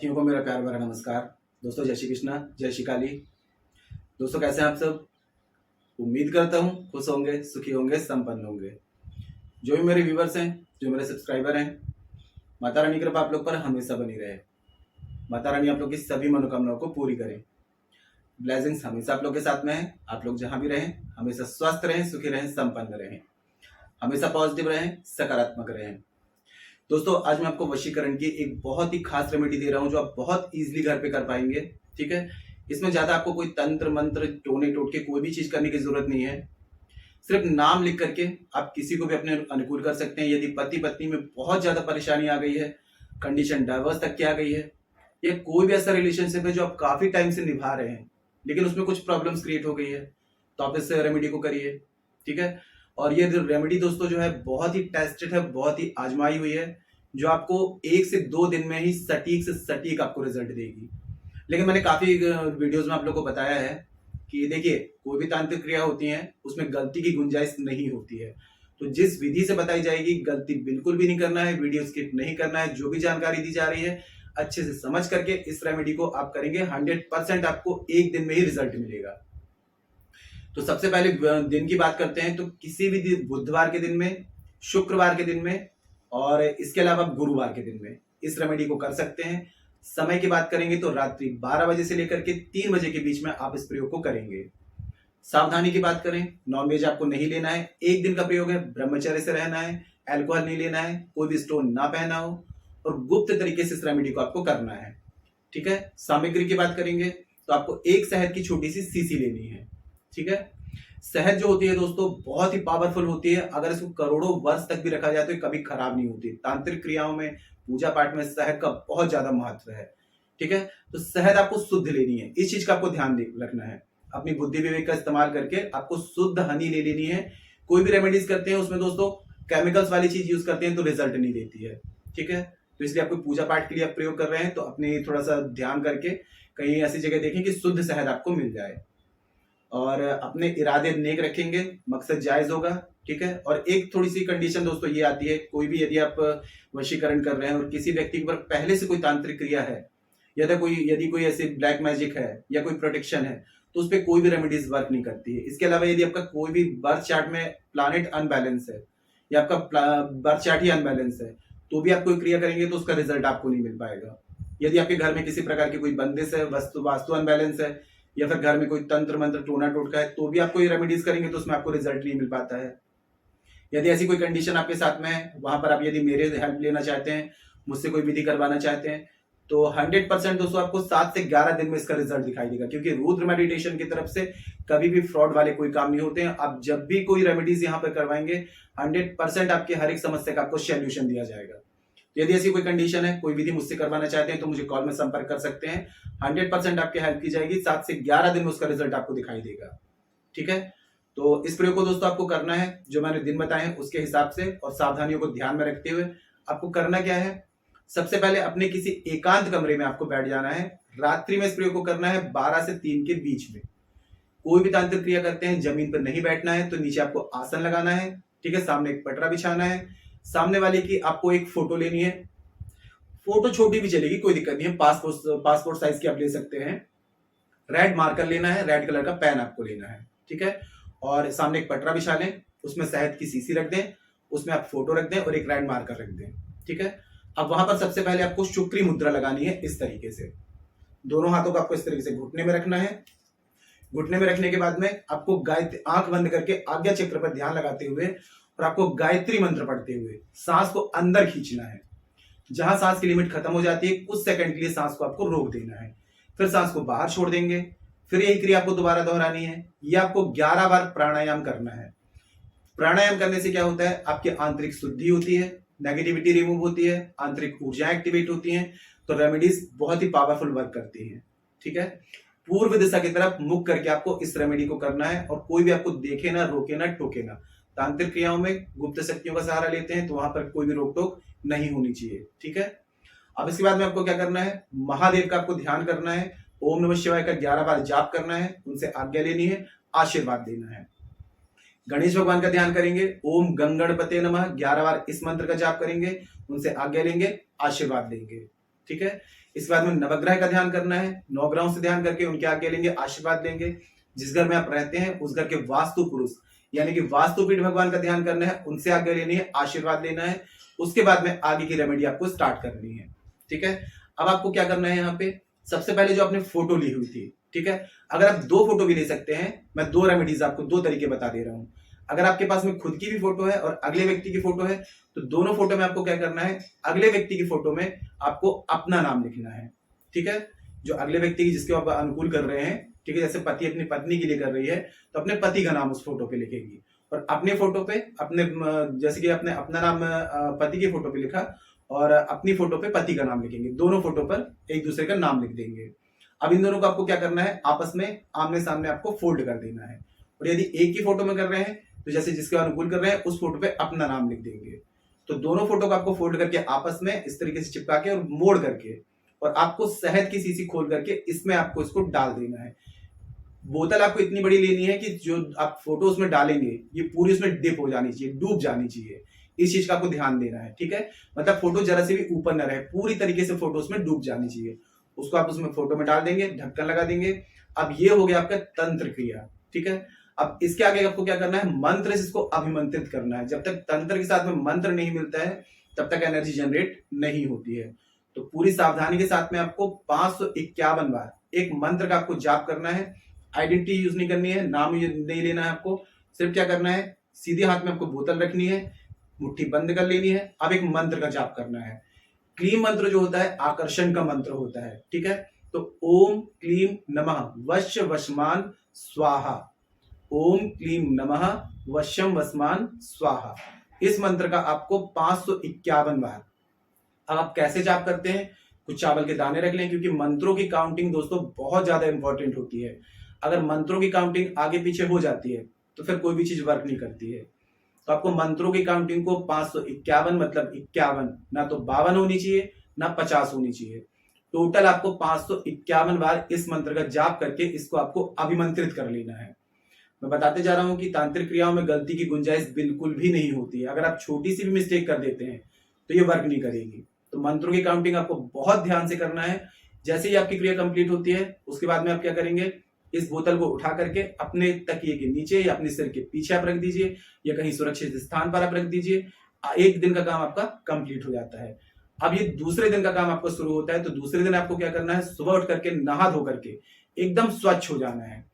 सखियों को मेरा प्यार भरा नमस्कार। दोस्तों जय श्री कृष्णा, जय श्री काली। दोस्तों कैसे हैं आप सब? उम्मीद करता हूँ खुश होंगे, सुखी होंगे, संपन्न होंगे। जो भी मेरे व्यूवर्स हैं, जो मेरे सब्सक्राइबर हैं, माता रानी की कृपा आप लोग पर हमेशा बनी रहे। माता रानी आप लोग की सभी मनोकामनाओं को पूरी करें। ब्लेसिंग्स हमेशा आप लोग के साथ में है। आप लोग जहां भी रहें हमेशा स्वस्थ रहें, सुखी रहें, संपन्न रहें, हमेशा पॉजिटिव रहें, सकारात्मक रहें। दोस्तों आज मैं आपको वशीकरण की एक बहुत ही खास रेमेडी दे रहा हूं जो आप बहुत इजीली घर पे कर पाएंगे। ठीक है, इसमें ज्यादा आपको कोई तंत्र मंत्र टोने टोटके कोई भी चीज करने की जरूरत नहीं है। सिर्फ नाम लिख करके आप किसी को भी अपने अनुकूल कर सकते हैं। यदि पति पत्नी में बहुत ज्यादा परेशानी आ गई है, कंडीशन डाइवर्स तक की आ गई है, या कोई भी ऐसा रिलेशनशिप है जो आप काफी टाइम से निभा रहे हैं लेकिन उसमें कुछ प्रॉब्लम्स क्रिएट हो गई है, तो आप इस रेमेडी को करिए। ठीक है, और ये रेमेडी दोस्तों जो है बहुत ही टेस्टेड है, बहुत ही आजमाई हुई है, जो आपको 1 से 2 दिन में ही सटीक से सटीक आपको रिजल्ट देगी। लेकिन मैंने काफी वीडियोस में आप लोगों को बताया है कि देखिए कोई भी तांत्रिक क्रिया होती है उसमें गलती की गुंजाइश नहीं होती है। तो जिस विधि से बताई जाएगी गलती बिल्कुल भी नहीं करना है, वीडियो स्किप नहीं करना है। जो भी जानकारी दी जा रही है अच्छे से समझ करके इस रेमेडी को आप करेंगे, 100% आपको 1 दिन में ही रिजल्ट मिलेगा। तो सबसे पहले दिन की बात करते हैं। तो किसी भी दिन, बुधवार के दिन में, शुक्रवार के दिन में और इसके अलावा गुरुवार के दिन में इस रेमेडी को कर सकते हैं। समय की बात करेंगे तो रात्रि 12 बजे से लेकर के 3 बजे के बीच में आप इस प्रयोग को करेंगे। सावधानी की बात करें, नॉनवेज आपको नहीं लेना है, 1 दिन का प्रयोग है, ब्रह्मचर्य से रहना है, अल्कोहल नहीं लेना है, कोई भी स्टोन ना पहना हो और गुप्त तरीके से इस रेमेडी को आपको करना है। ठीक है, सामग्री की बात करेंगे तो आपको एक शहद की छोटी सी शीशी लेनी है। ठीक है, शहद जो होती है दोस्तों बहुत ही पावरफुल होती है। अगर इसको करोड़ों वर्ष तक भी रखा जाए तो कभी खराब नहीं होती। तांत्रिक क्रियाओं में, पूजा पाठ में शहद का बहुत ज्यादा महत्व है। ठीक है, तो शहद आपको शुद्ध लेनी है, इस चीज का आपको ध्यान रखना है। अपनी बुद्धि विवेक का इस्तेमाल करके आपको शुद्ध हनी ले लेनी है। कोई भी रेमेडीज करते हैं उसमें दोस्तों केमिकल्स वाली चीज यूज करते हैं तो रिजल्ट नहीं देती है। ठीक है, तो इसलिए आपको पूजा पाठ के लिए आप प्रयोग कर रहे हैं तो अपने थोड़ा सा ध्यान करके कहीं ऐसी जगह देखें कि शुद्ध शहद आपको मिल जाए और अपने इरादे नेक रखेंगे, मकसद जायज होगा। ठीक है, और एक थोड़ी सी कंडीशन दोस्तों ये आती है, कोई भी यदि आप वशीकरण कर रहे हैं और किसी व्यक्ति के ऊपर पहले से कोई तांत्रिक क्रिया है या तो यदि कोई ऐसी ब्लैक मैजिक है या कोई प्रोटेक्शन है तो उस पर कोई भी रेमेडीज वर्क नहीं करती है। इसके अलावा यदि आपका कोई भी बर्थ चार्ट में प्लानेट अनबैलेंस है या आपका बर्थ चार्ट ही अनबैलेंस है तो भी आप कोई क्रिया करेंगे तो उसका रिजल्ट आपको नहीं मिल पाएगा। यदि आपके घर में किसी प्रकार की कोई बंदिश है, वास्तु अनबैलेंस है या फिर घर में कोई तंत्र मंत्र टोना टोटका है तो भी आप कोई रेमेडीज करेंगे तो उसमें आपको रिजल्ट नहीं मिल पाता है। यदि ऐसी कोई कंडीशन आपके साथ में है, वहां पर आप यदि मेरे हेल्प लेना चाहते हैं, मुझसे कोई विधि करवाना चाहते हैं तो 100% दोस्तों आपको 7 से 11 दिन में इसका रिजल्ट दिखाई देगा। क्योंकि रुद्र मेडिटेशन की तरफ से कभी भी फ्रॉड वाले कोई काम नहीं होते हैं। आप जब भी कोई रेमेडीज यहाँ पर करवाएंगे 100% आपकी हर एक समस्या का आपको सोल्यूशन दिया जाएगा। यदि ऐसी कोई कंडीशन है, कोई विधि मुझसे करवाना चाहते हैं तो मुझे कॉल में संपर्क कर सकते हैं। 100% आपकी हेल्प की जाएगी। 7 से 11 दिन में उसका रिजल्ट आपको दिखाई देगा। ठीक है, तो इस प्रयोग को दोस्तों आपको करना है जो मैंने दिन बताए हैं उसके हिसाब से और सावधानियों को ध्यान में रखते हुए। आपको करना क्या है, सबसे पहले अपने किसी एकांत कमरे में आपको बैठ जाना है। रात्रि में इस प्रयोग को करना है 12 से 3 के बीच में। कोई भी तांत्रिक क्रिया करते हैं जमीन पर नहीं बैठना है, तो नीचे आपको आसन लगाना है। ठीक है, सामने एक पटरा बिछाना है, सामने वाले की आपको एक फोटो लेनी है। फोटो छोटी भी चलेगी, कोई दिक्कत नहीं है, पासपोर्ट साइज की आप ले सकते हैं। रेड मार्कर लेना है, रेड कलर का पेन आपको लेना है। ठीक है, और सामने एक पटरा बिछा लें, उसमें शहद की शीशी रख दें, उसमें आप फोटो रख दें और एक रेड मार्कर रख दें। ठीक है, अब वहां पर सबसे पहले आपको शुक्री मुद्रा लगानी है। इस तरीके से दोनों हाथों को आपको इस तरीके से घुटने में रखना है। घुटने में रखने के बाद में आपको गायत्री, आंख बंद करके आज्ञा चक्र पर ध्यान लगाते हुए और आपको गायत्री मंत्र पढ़ते हुए सांस को अंदर खींचना है। जहां सांस की लिमिट खत्म हो जाती है कुछ सेकंड के लिए सांस को आपको रोक देना है, फिर सांस को बाहर छोड़ देंगे। फिर यही क्रिया आपको दोबारा दोहरानी है। यह आपको 11 बार प्राणायाम करना है। प्राणायाम करने से क्या होता है, आपकी आंतरिक शुद्धि होती है, नेगेटिविटी रिमूव होती है, आंतरिक ऊर्जा एक्टिवेट होती है, तो रेमेडीज बहुत ही पावरफुल वर्क करती है। ठीक है, पूर्व दिशा की तरफ मुख करके आपको इस रेमेडी को करना है और कोई भी आपको देखे ना, रोके ना, टोके ना। तांत्रिक क्रियाओं में गुप्त शक्तियों का सहारा लेते हैं तो वहां पर कोई भी रोक टोक नहीं होनी चाहिए। ठीक है, अब इसके बाद में आपको क्या करना है, महादेव का आपको ध्यान करना है, ओम नमः शिवाय का 11 बार जाप करना है, उनसे आज्ञा लेनी है, आशीर्वाद देना है। गणेश भगवान का ध्यान करेंगे, ओम गंगणपते नमः 11 बार इस मंत्र का जाप करेंगे, उनसे आज्ञा लेंगे, आशीर्वाद देंगे। ठीक है। इसके बाद में नवग्रह का ध्यान करना है, 9 ग्रहों से ध्यान करके उनके आज्ञा लेंगे, आशीर्वाद लेंगे। जिस घर में आप रहते हैं उस घर के वास्तु पुरुष यानी कि वास्तुपीठ भगवान का ध्यान करना है, उनसे आज्ञा लेनी है, आशीर्वाद लेना है। उसके बाद में आगे की रेमेडी आपको स्टार्ट करनी है, ठीक है। अब आपको क्या करना है, यहाँ पे सबसे पहले जो आपने फोटो ली हुई थी, ठीक है, अगर आप 2 फोटो भी ले सकते हैं, मैं 2 रेमेडीज आपको 2 तरीके बता दे रहा हूं। अगर आपके पास में खुद की भी फोटो है और अगले व्यक्ति की फोटो है, तो दोनों फोटो में आपको क्या करना है, अगले व्यक्ति की फोटो में आपको अपना नाम लिखना है, ठीक है। जो अगले व्यक्ति की जिसके आप अनुकूल कर रहे हैं, ठीक है, जैसे पति अपनी पत्नी के लिए कर रही है तो अपने पति का नाम उस फोटो पे लिखेगी, और अपने फोटो पे अपने जैसे कि अपने अपना नाम पति की फोटो पे लिखा और अपनी फोटो पे पति का नाम लिखेंगे, दोनों फोटो पर एक दूसरे का नाम लिख देंगे। अब इन दोनों को आपको क्या करना है, आपस में आमने सामने आपको फोल्ड कर देना है। और यदि एक ही फोटो में कर रहे हैं तो जैसे जिसके अनुकूल कर रहे हैं उस फोटो पे अपना नाम लिख देंगे। तो दोनों फोटो को आपको फोल्ड करके आपस में इस तरीके से चिपका के और मोड़ करके, और आपको शहद की शीशी खोल करके इसमें आपको इसको डाल देना है। बोतल आपको इतनी बड़ी लेनी है कि जो आप फोटो उसमें डालेंगे ये पूरी उसमें डिप हो जानी चाहिए, डूब जानी चाहिए। इस चीज का आपको ध्यान देना है, ठीक है। मतलब फोटो जरा से भी ऊपर न रहे, पूरी तरीके से फोटो उसमें डूब जानी चाहिए। उसको आप उसमें फोटो में डाल देंगे, ढक्कन लगा देंगे। अब ये हो गया आपका तंत्र क्रिया, ठीक है। अब इसके आगे आपको क्या करना है, मंत्र से इसको अभिमंत्रित करना है। जब तक तंत्र के साथ में मंत्र नहीं मिलता है तब तक एनर्जी जनरेट नहीं होती है। तो पूरी सावधानी के साथ में आपको 551 बार एक मंत्र का आपको जाप करना है। आइडेंटिटी यूज नहीं करनी है, नाम नहीं लेना है आपको। सिर्फ क्या करना है, सीधे हाथ में आपको बोतल रखनी है, मुट्ठी बंद कर लेनी है। अब एक मंत्र का जाप करना है। क्लीम मंत्र जो होता है आकर्षण का मंत्र होता है, ठीक है। तो ओम क्लीम नमः वश्य वशमान स्वाहा, ओम क्लीम नमः वश्यम वसमान स्वाहा। इस मंत्र का आपको 551 बार। अब आप कैसे जाप करते हैं, कुछ चावल के दाने रख लें, क्योंकि मंत्रों की काउंटिंग दोस्तों बहुत ज्यादा इंपॉर्टेंट होती है। अगर मंत्रों की काउंटिंग आगे पीछे हो जाती है तो फिर कोई भी चीज वर्क नहीं करती है। तो आपको मंत्रों की काउंटिंग को 551 मतलब 51, ना तो 52 होनी चाहिए ना 50 होनी चाहिए। टोटल आपको 551 बार इस मंत्र का जाप करके इसको आपको अभिमंत्रित कर लेना है। मैं बताते जा रहा हूं कि तांत्रिक क्रियाओं में गलती की गुंजाइश बिल्कुल भी नहीं होती है। अगर आप छोटी सी भी मिस्टेक कर देते हैं तो ये वर्क नहीं करेगी। तो मंत्रों की काउंटिंग आपको बहुत ध्यान से करना है। जैसे ही आपकी क्रिया कंप्लीट होती है उसके बाद में आप क्या करेंगे, इस बोतल को उठा करके अपने तकिए के नीचे या अपने सिर के पीछे आप रख दीजिए, या कहीं सुरक्षित स्थान पर आप रख दीजिए। एक दिन का काम आपका कंप्लीट हो जाता है। अब ये दूसरे दिन का काम आपका शुरू होता है। तो दूसरे दिन आपको क्या करना है, सुबह उठ करके नहा धो करके एकदम स्वच्छ हो जाना है।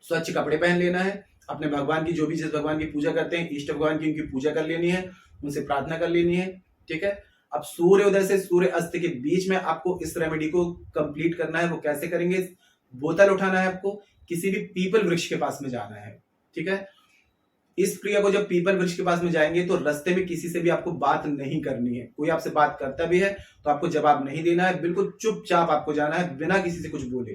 स्वच्छ कपड़े पहन लेना है, अपने भगवान की जो भी जिस भगवान की पूजा करते हैं, इष्ट भगवान की उनकी पूजा कर लेनी है, उनसे प्रार्थना कर लेनी है, ठीक है। अब सूर्योदय से सूर्य अस्त के बीच में आपको इस रेमेडी को कंप्लीट करना है। वो कैसे करेंगे, बोतल उठाना है आपको, किसी भी पीपल वृक्ष के पास में जाना है, ठीक है। इस क्रिया को जब पीपल वृक्ष के पास में जाएंगे तो रास्ते में किसी से भी आपको बात नहीं करनी है। कोई आपसे बात करता भी है तो आपको जवाब नहीं देना है, बिल्कुल चुपचाप आपको जाना है बिना किसी से कुछ बोले।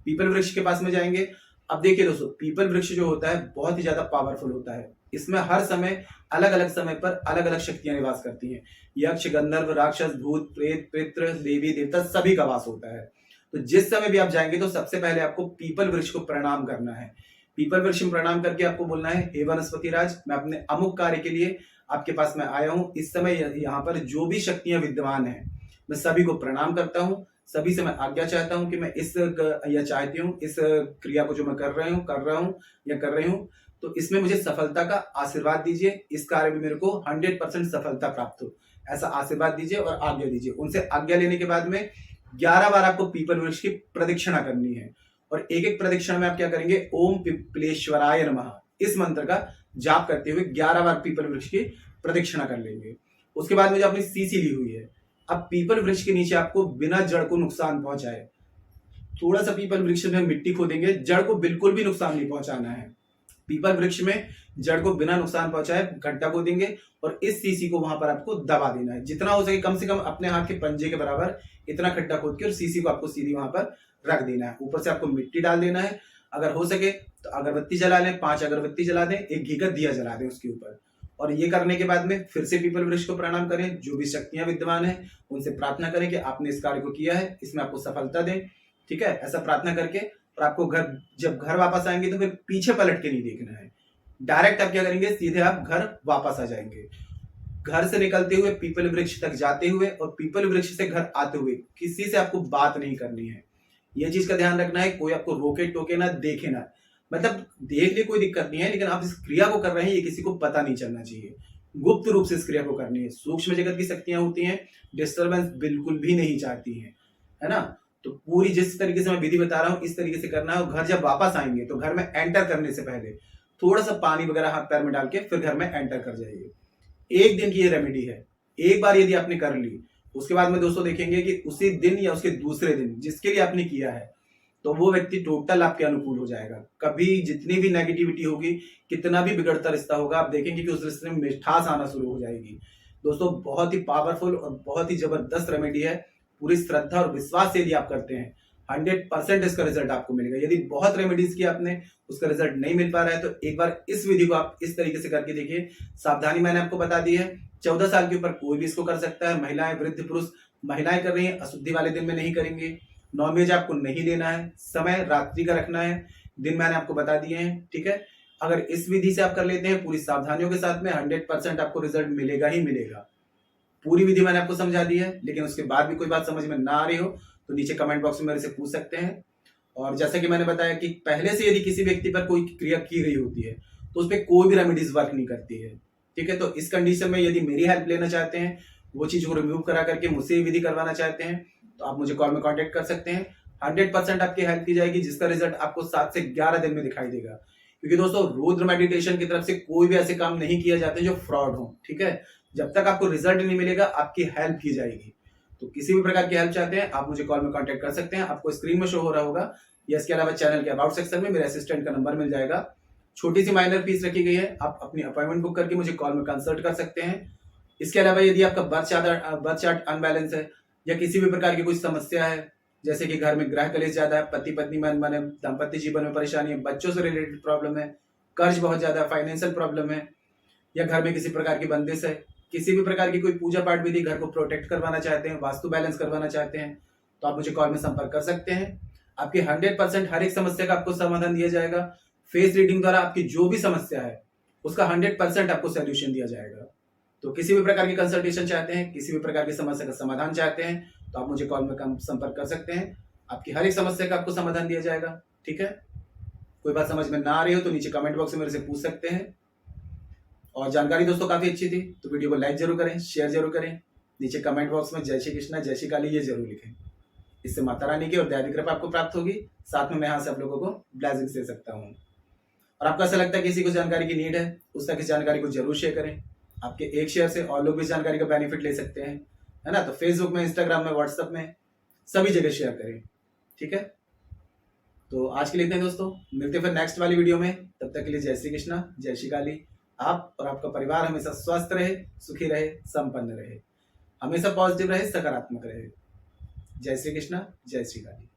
पीपल वृक्ष के पास में जाएंगे। अब देखिए दोस्तों, पीपल वृक्ष जो होता है बहुत ही ज्यादा पावरफुल होता है। इसमें हर समय अलग अलग समय पर अलग अलग शक्तियां निवास करती हैं। यक्ष, गंधर्व, राक्षस, भूत, प्रेत, पितृ, देवी देवता सभी का वास होता है। तो जिस समय भी आप जाएंगे तो सबसे पहले आपको पीपल वृक्ष को प्रणाम करना है। पीपल वृक्ष में प्रणाम करके आपको बोलना है, हे वनस्पति राज, मैं अपने अमुक कार्य के लिए आपके पास में आया हूं। इस समय यहाँ पर जो भी शक्तियां विद्यमान हैं मैं सभी को प्रणाम करता हूँ। सभी से मैं आज्ञा चाहता हूं कि मैं या चाहती हूँ इस क्रिया को जो मैं कर रहा हूँ या कर रही हूँ, तो इसमें मुझे सफलता का आशीर्वाद दीजिए। इस कार्य में मेरे को 100% सफलता प्राप्त हो, ऐसा आशीर्वाद दीजिए और आज्ञा दीजिए। उनसे आज्ञा लेने के बाद में 11 बार आपको पीपल वृक्ष की प्रदक्षिणा करनी है। और एक एक प्रदक्षिणा में आप क्या करेंगे, ओम पिपलेश्वराय नमः इस मंत्र का जाप करते हुए 11 बार पीपल वृक्ष की प्रदक्षिणा कर लेंगे। उसके बाद में जो अपनी सीसी ली हुई है, अब पीपल वृक्ष के नीचे आपको बिना जड़ को नुकसान पहुंचाए थोड़ा सा पीपल वृक्ष में मिट्टी खोदेंगे, जड़ को बिल्कुल भी नुकसान नहीं पहुंचाना है। पीपल वृक्ष में जड़ को बिना नुकसान पहुंचाए गड्ढा खोदेंगे और इस सीसी को वहां पर आपको दबा देना है। जितना हो सके कम से कम अपने हाथ के पंजे के बराबर इतना खड्डा खोद के और सीसी को आपको सीधी वहां पर रख देना है। ऊपर से आपको मिट्टी डाल देना है। अगर हो सके तो अगरबत्ती जला लें, 5 अगरबत्ती जला दें, एक घी का दिया जला दें उसके ऊपर। और ये करने के बाद में फिर से पीपल वृक्ष को प्रणाम करें। जो भी शक्तियां विद्यमान है उनसे प्रार्थना करें कि आपने इस कार्य को किया है, इसमें आपको सफलता दें, ठीक है। ऐसा प्रार्थना करके और आपको जब घर वापस आएंगे तो फिर पीछे पलट के नहीं देखना है, डायरेक्ट आप क्या करेंगे, सीधे आप घर वापस आ जाएंगे। घर से निकलते हुए पीपल वृक्ष तक जाते हुए और पीपल वृक्ष से घर आते हुए किसी से आपको बात नहीं करनी है। ये चीज का ध्यान रखना है, कोई आपको रोके टोके ना, देखे ना। मतलब देख ले कोई दिक्कत नहीं है, लेकिन आप इस क्रिया को कर रहे हैं ये किसी को पता नहीं चलना चाहिए। गुप्त रूप से इस क्रिया को करनी है। सूक्ष्म जगत की शक्तियां होती हैं, डिस्टर्बेंस बिल्कुल भी नहीं चाहती हैं, है ना। तो पूरी जिस तरीके से मैं विधि बता रहा हूँ इस तरीके से करना है। और घर जब वापस आएंगे तो घर में एंटर करने से पहले थोड़ा सा पानी वगैरह हाथ पैर में डाल के फिर घर में एंटर कर जाइए। एक दिन की ये रेमेडी है, एक बार यदि आपने कर ली उसके बाद में दोस्तों देखेंगे कि उसी दिन या उसके दूसरे दिन जिसके लिए आपने किया है तो वो व्यक्ति टोटल आपके अनुकूल हो जाएगा। कभी जितनी भी नेगेटिविटी होगी, कितना भी बिगड़ता रिश्ता होगा, आप देखेंगे कि उस रिश्ते में मिठास आना शुरू हो जाएगी। दोस्तों बहुत ही पावरफुल और बहुत ही जबरदस्त रेमेडी है। पूरी श्रद्धा और विश्वास से यदि आप करते हैं 100% इसका रिजल्ट आपको मिलेगा। यदि बहुत रेमेडीज की आपने उसका रिजल्ट नहीं मिल पा रहा है तो एक बार इस विधि को आप इस तरीके से करके देखिए। सावधानी मैंने आपको बता दी है। 14 साल के ऊपर कोई भी इसको कर सकता है, महिलाएं, वृद्ध, पुरुष। महिलाएं कर रही हैं, अशुद्धि वाले दिन में नहीं करेंगे। नॉनवेज आपको नहीं लेना है, समय रात्रि का रखना है, दिन मैंने आपको बता दिए हैं, ठीक है। अगर इस विधि से आप कर लेते हैं पूरी सावधानियों के साथ में 100% आपको रिजल्ट मिलेगा ही मिलेगा। पूरी विधि मैंने आपको समझा दी है, लेकिन उसके बाद भी कोई बात समझ में ना आ रही हो तो नीचे कमेंट बॉक्स में मेरे से पूछ सकते हैं। और जैसा कि मैंने बताया कि पहले से यदि किसी व्यक्ति पर कोई क्रिया की गई होती है तो उस पर कोई भी रेमेडीज वर्क नहीं करती है, ठीक है। तो इस कंडीशन में यदि मेरी हेल्प लेना चाहते हैं, वो चीज को रिमूव करा करके मुझसे ये विधि करवाना चाहते हैं तो आप मुझे कॉल में कॉन्टेक्ट कर सकते हैं। 100% आपकी हेल्प की जाएगी, जिसका रिजल्ट आपको 7 से 11 दिन में दिखाई देगा। क्योंकि दोस्तों रुद्र मेडिटेशन की तरफ से कोई भी ऐसे काम नहीं किए जाते जो फ्रॉड हो, ठीक है। जब तक आपको रिजल्ट नहीं मिलेगा आपकी हेल्प की जाएगी। तो किसी भी प्रकार की हेल्प चाहते हैं आप मुझे कॉल में कांटेक्ट कर सकते हैं। आपको स्क्रीन में शो हो रहा होगा या इसके अलावा चैनल के अबाउट सेक्शन में मेरे असिस्टेंट का नंबर मिल जाएगा। छोटी सी माइनर फीस रखी गई है, आप अपनी अपॉइंटमेंट बुक करके मुझे कॉल में कंसल्ट कर सकते हैं। इसके अलावा यदि आपका बर्थ चार्ट अनबैलेंस है या किसी भी प्रकार की कोई समस्या है, जैसे कि घर में ग्रह कलेश ज्यादा है, पति पत्नी में अनबन है, दाम्पत्य जीवन में परेशानी है, बच्चों से रिलेटेड प्रॉब्लम है, कर्ज बहुत ज्यादा है, फाइनेंशियल प्रॉब्लम है, या घर में किसी प्रकार की बंदिश है, किसी भी प्रकार की कोई पूजा पाठ विधि, घर को प्रोटेक्ट करवाना चाहते हैं, वास्तु बैलेंस करवाना चाहते हैं, तो आप मुझे कॉल में संपर्क कर सकते हैं। आपकी 100% हर एक समस्या का आपको समाधान दिया जाएगा। फेस रीडिंग द्वारा आपकी जो भी समस्या है उसका 100% आपको सोल्यूशन दिया जाएगा। तो किसी भी प्रकार की कंसल्टेशन चाहते हैं, किसी भी प्रकार की समस्या का समाधान चाहते हैं तो आप मुझे कॉल में संपर्क कर सकते हैं। आपकी हर एक समस्या का आपको समाधान दिया जाएगा, ठीक है। कोई बात समझ में ना आ रही हो तो नीचे कमेंट बॉक्स में मेरे से पूछ सकते हैं। और जानकारी दोस्तों काफी अच्छी थी तो वीडियो को लाइक जरूर करें, शेयर जरूर करें। नीचे कमेंट बॉक्स में जय श्री कृष्णा, जय श्री काली ये जरूर लिखें। इससे माता रानी की और दैवी कृपा आपको प्राप्त होगी। साथ में मैं यहाँ से आप लोगों को ब्लेसिंग्स दे सकता हूँ। और आपको ऐसा लगता है किसी को जानकारी की नीड है, उस तक इस जानकारी को जरूर शेयर करें। आपके एक शेयर से और लोग भी जानकारी का बेनिफिट ले सकते हैं, है ना। तो फेसबुक में, इंस्टाग्राम में, व्हाट्सएप में, सभी जगह शेयर करें, ठीक है। तो आज के लिए इतने दोस्तों, मिलते फिर नेक्स्ट वाली वीडियो में। तब तक के लिए जय श्री कृष्णा, जय श्री काली। आप और आपका परिवार हमेशा स्वस्थ रहे, सुखी रहे, संपन्न रहे, हमेशा पॉजिटिव रहे, सकारात्मक रहे। जय श्री कृष्णा, जय श्री काली।